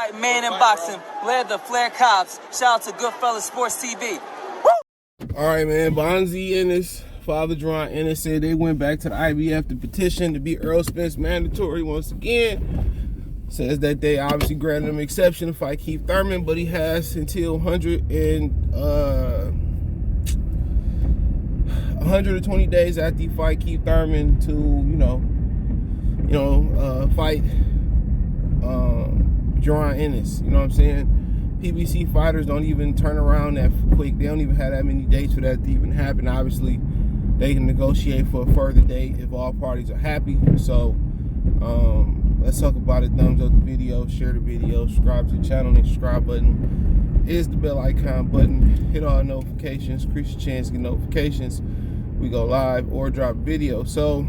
Fight man in boxing, led the Flair Cops. Shout out to Goodfellas Sports TV. Woo! All right, man. Bonzi Ennis, father Jaron Ennis, said they went back to the IBF to petition to be Errol Spence mandatory once again. Says that they obviously granted him exception to fight Keith Thurman, but he has until 120 days after he fight Keith Thurman to, fight Jaron Ennis. You know what I'm saying? PBC fighters don't even turn around that quick. They don't even have that many dates for that to even happen. Obviously, they can negotiate for a further date if all parties are happy. So, let's talk about it. Thumbs up the video, share the video, subscribe to the channel. The subscribe button is the bell icon button. Hit all notifications, increase your chance to get notifications. We go live or drop video. So,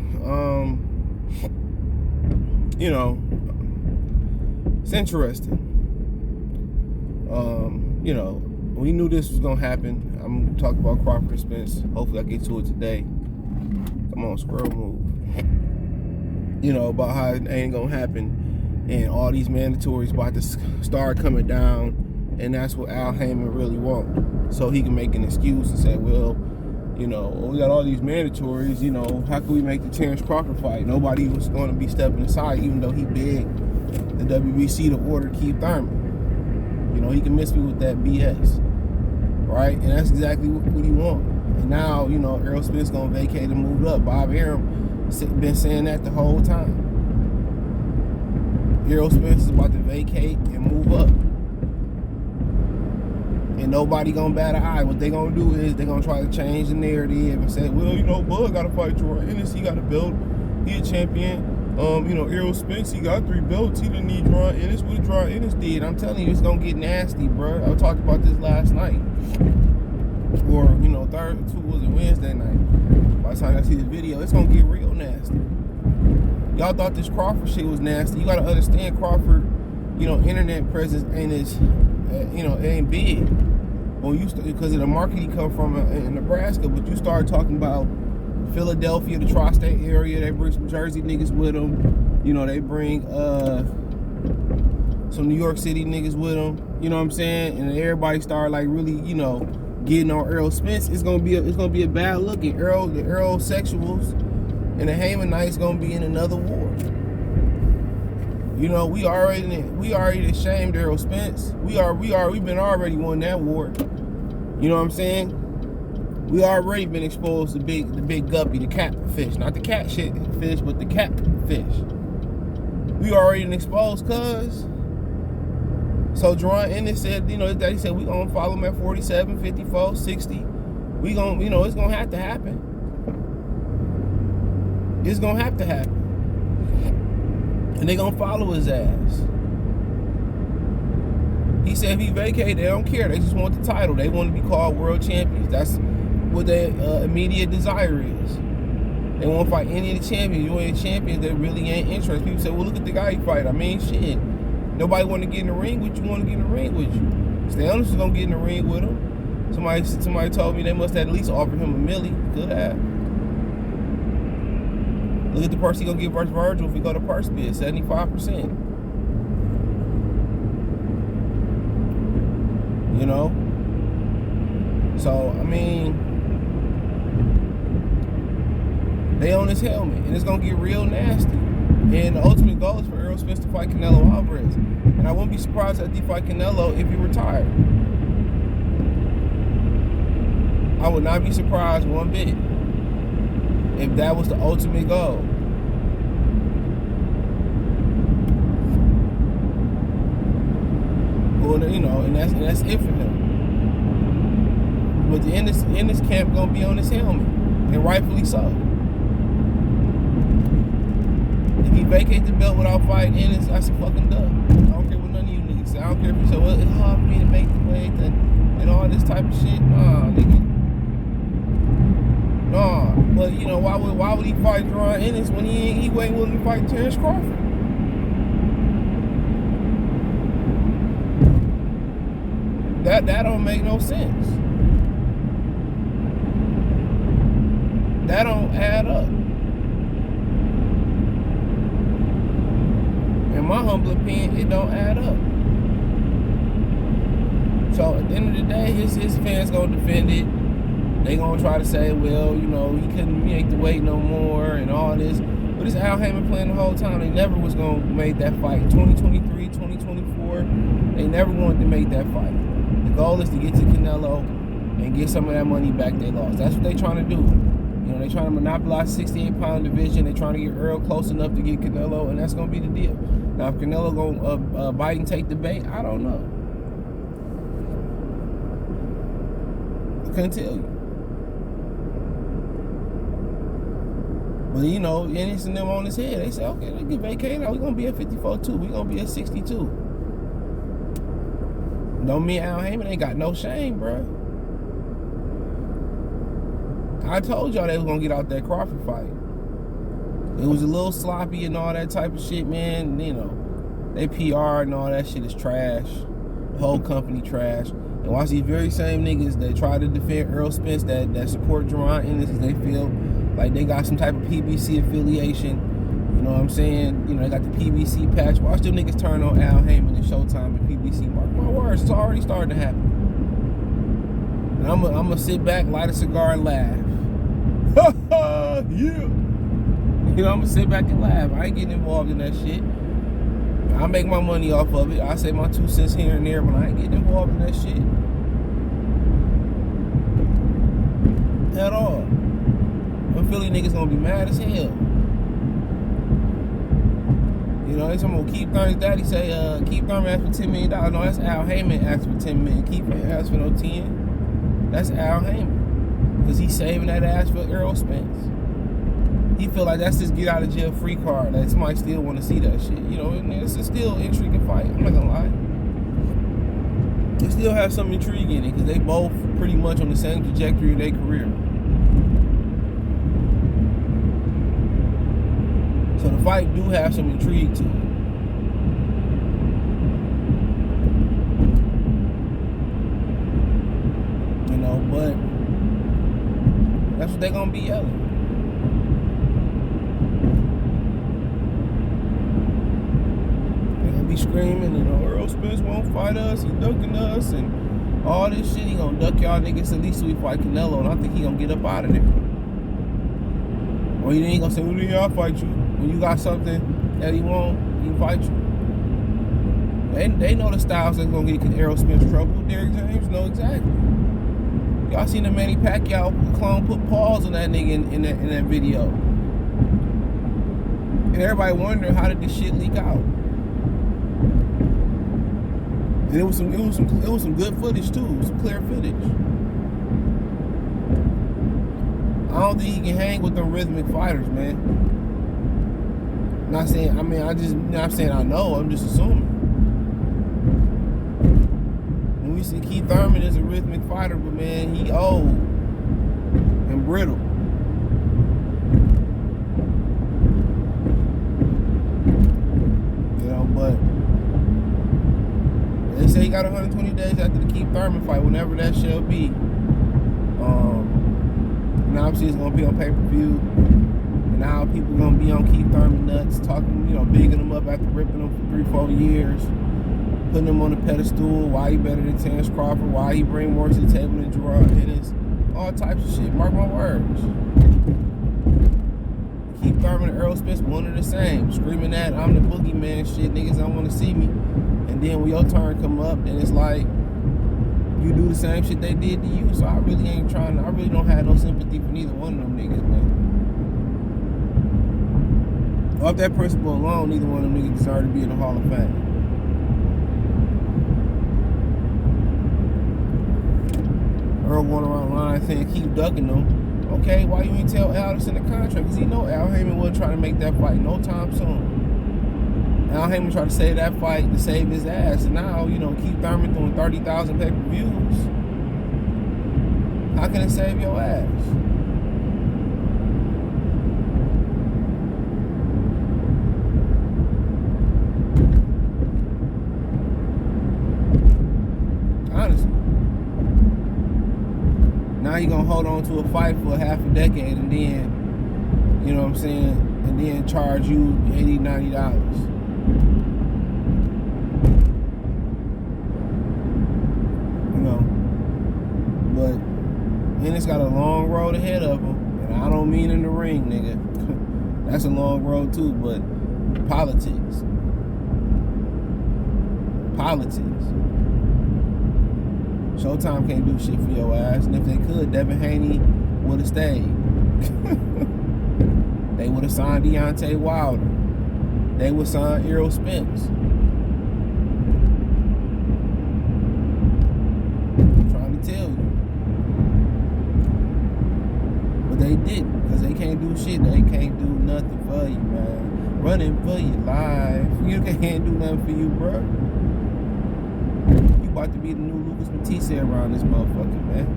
it's interesting. We knew this was gonna happen. I'm gonna talk about Crawford and Spence. Hopefully I get to it today. Come on, squirrel move. About how it ain't gonna happen, and all these mandatories about to start coming down, and that's what Al Heyman really wants. So he can make an excuse and say, well, we got all these mandatories, how can we make the Terrence Crawford fight? Nobody was going to be stepping aside, even though he begged the WBC to order Keith Thurman. He can miss me with that BS, right? And that's exactly what he wants. And now, Errol Spence going to vacate and move up. Bob Arum been saying that the whole time. Errol Spence is about to vacate and move up. And nobody gonna bat an eye. What they gonna do is they gonna try to change the narrative and say, well, Bud gotta fight Jaron Ennis. He got a belt. He a champion. Errol Spence, he got 3 belts. He didn't need Jaron Ennis. What Jaron Ennis did? I'm telling you, it's gonna get nasty, bro. I talked about this last night. Or, Wednesday night. By the time I see the video, it's gonna get real nasty. Y'all thought this Crawford shit was nasty. You gotta understand Crawford, internet presence ain't as, it ain't big. Because of the market he come from in Nebraska, but you start talking about Philadelphia, the tri-state area, they bring some Jersey niggas with them. They bring some New York City niggas with them. You know what I'm saying? And everybody start really, getting on Errol Spence. It's gonna be a bad look. And the Errol sexuals and the Haymanites gonna be in another war. We already ashamed Errol Spence. We've been already won that war. You know what I'm saying? We already been exposed to the big guppy, the catfish. Not the cat shit fish, but the catfish. We already been exposed, cuz. So Jaron Ennis said, his daddy said we gonna follow him at 47, 54, 60. We gonna, it's gonna have to happen. It's gonna have to happen. And they gonna follow his ass. He said if he vacated, they don't care. They just want the title. They want to be called world champions. That's what their immediate desire is. They won't fight any of the champions. You ain't champions that really ain't interested. People say, well, look at the guy he fight. I mean, shit. Nobody want to get in the ring with you. Want to get in the ring with you. Stanley was gonna get in the ring with him. Somebody told me they must have at least offered him a milli. Could have. Look at the purse he gonna get versus Virgil if we go to purse bid, 75%. So, they own his helmet, and it's gonna get real nasty. And the ultimate goal is for Errol Spence to fight Canelo Alvarez. And I wouldn't be surprised if he fight Canelo if he retired. I would not be surprised one bit if that was the ultimate goal. Well, and that's it for him. But the Ennis camp gonna be on his helmet, and rightfully so. If he vacate the belt without fighting Ennis, that's a fucking dub. I don't care what none of you niggas say. I don't care if you say, well, it's hard for me to make the weight and all this type of shit. Nah, nigga. Nah, but why would he fight Jaron Ennis when he ain't willing to fight Terrence Crawford? That don't make no sense. That don't add up. In my humble opinion, it don't add up. So at the end of the day, his fans gonna defend it. They gonna try to say, well, you know, he couldn't make the weight no more and all this. But it's Al Heyman playing the whole time. They never was gonna make that fight. 2023, 2024, they never wanted to make that fight. The goal is to get to Canelo and get some of that money back they lost. That's what they trying to do. You know, they trying to monopolize 68-pound division. They trying to get Earl close enough to get Canelo, and that's gonna be the deal. Now, if Canelo gonna bite and take the bait, I don't know. I couldn't tell you. But, you know, Ennis and them on his head, they say, okay, let's get vacated out. We're going to be at 54-2. We're going to be at 62. Don't mean Al Heyman ain't got no shame, bro. I told y'all they was going to get out that Crawford fight. It was a little sloppy and all that type of shit, man. You know, they PR and all that shit is trash. The whole company trash. And watch these very same niggas that try to defend Errol Spence that support Jaron Ennis because they feel like they got some type of PBC affiliation. You know what I'm saying? You know, they got the PBC patch. Watch them niggas turn on Al Heyman and Showtime and PBC. Mark my words, it's already starting to happen. And I'm gonna sit back, light a cigar, and laugh. Yeah. You know, I'm gonna sit back and laugh. I ain't getting involved in that shit. I make my money off of it. I say my 2 cents here and there, but I ain't getting involved in that shit. At all. Them Philly niggas gonna be mad as hell. You know, anytime I'm gonna Keith Thurman's daddy say, Keith Thurman asked for $10 million. No, that's Al Heyman asked for $10 million. Keith ain't asked for no 10. That's Al Heyman. Because he's saving that ass for Errol Spence. He feel like that's his get out of jail free card. That somebody still want to see that shit. You know, and it's still intriguing fight. I'm not gonna lie. They still have some intrigue in it because they both pretty much on the same trajectory of their career. So the fight do have some intrigue to it. You know, but that's what they gonna be yelling. They gonna be screaming, you know, Errol Spence won't fight us, he ducking us, and all this shit. He gonna duck y'all niggas at least till we fight Canelo, and I think he gonna get up out of there. Or he ain't gonna say, well, then I'll fight you. When you got something that he won't, he can fight you. They know the styles that's gonna get Errol Spence trouble. Derrick James know exactly. Y'all seen the Manny Pacquiao clone put pause on that nigga in that video. And everybody wondering how did this shit leak out. And it was some good footage too, some clear footage. I don't think he can hang with them rhythmic fighters, man. Not saying, not saying I know, I'm just assuming. When we see Keith Thurman is a rhythmic fighter, but man, he old and brittle. You know, but they say he got 120 days after the Keith Thurman fight, whenever that shall be. And obviously it's gonna be on pay-per-view. And now people gonna be on Keith Thurman nuts, talking, you know, bigging him up after ripping him for 3-4 years, putting him on the pedestal, why he better than Terence Crawford, why he bring more to the table than Jaron Ennis, all types of shit. Mark my words. Keith Thurman and Errol Spence, one and the same, screaming that I'm the boogeyman shit, niggas don't want to see me. And then when your turn come up, then it's like you do the same shit they did to you. So I really don't have no sympathy for neither one of them niggas, man. Off that principle alone, neither one of them niggas deserve to be in the Hall of Fame. Earl going around the line saying keep ducking them. Okay, why you ain't tell Al this in the contract? Because he know Al Heyman wasn't trying to make that fight no time soon. Al Heyman tried to save that fight to save his ass. And now, you know, Keith Thurman doing 30,000 pay-per-views. How can it save your ass? Honestly. Now you're gonna hold on to a fight for half a decade and then, you know what I'm saying, and then charge you $80, $90. road ahead of them, and I don't mean in the ring, nigga. That's a long road too, but politics. Showtime can't do shit for your ass, and if they could, Devin Haney would have stayed. They would have signed Deontay Wilder. They would sign Errol Spence. I'm trying to tell you. But they didn't, because they can't do shit. They can't do nothing for you, man. Running for your life. You can't do nothing for you, bro. You about to be the new Lucas Matisse around this motherfucker, man.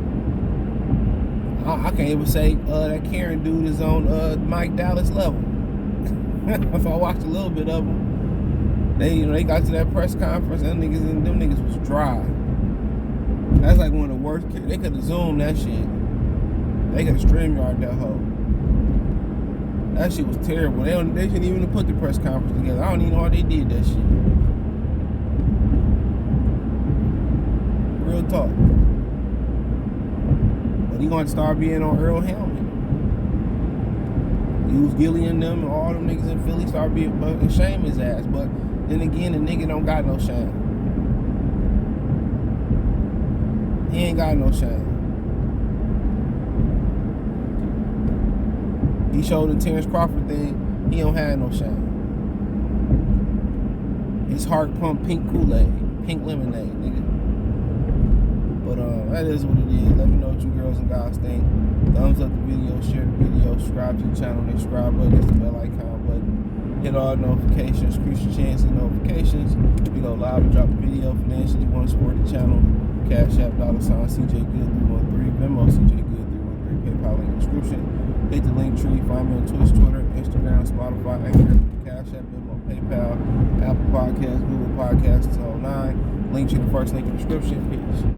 I can't even say that Karen dude is on Mike Dallas level. If I watched a little bit of them, they got to that press conference, and them niggas was dry. That's like one of the worst. They could have zoomed that shit. They could have StreamYard that hoe. That shit was terrible. They shouldn't even have put the press conference together. I don't even know how they did that shit. Real talk. But he gonna start being on Earl Helmet. Use Gillian them and all them niggas in Philly start being shame his ass. But then again, the nigga don't got no shame. He ain't got no shame. He showed the Terrence Crawford thing. He don't have no shame. His heart pumped pink Kool-Aid, pink lemonade, nigga. But that is what it is. Let me know what you girls and guys think. Thumbs up the video, share the video, subscribe to the channel, the subscribe button, hit the bell icon button, hit all notifications, increase your chance of notifications. We go live and drop a video financially. Want to support the channel? Cash App, $CJ Good 313, Venmo CJ Good 313, PayPal link in the description. Hit the link tree. Find me on Twitch, Twitter, Instagram, Spotify, Anchor, Cash App, Venmo, PayPal, Apple Podcasts, Google Podcasts, the whole nine. Link tree, the first link in the description. Peace.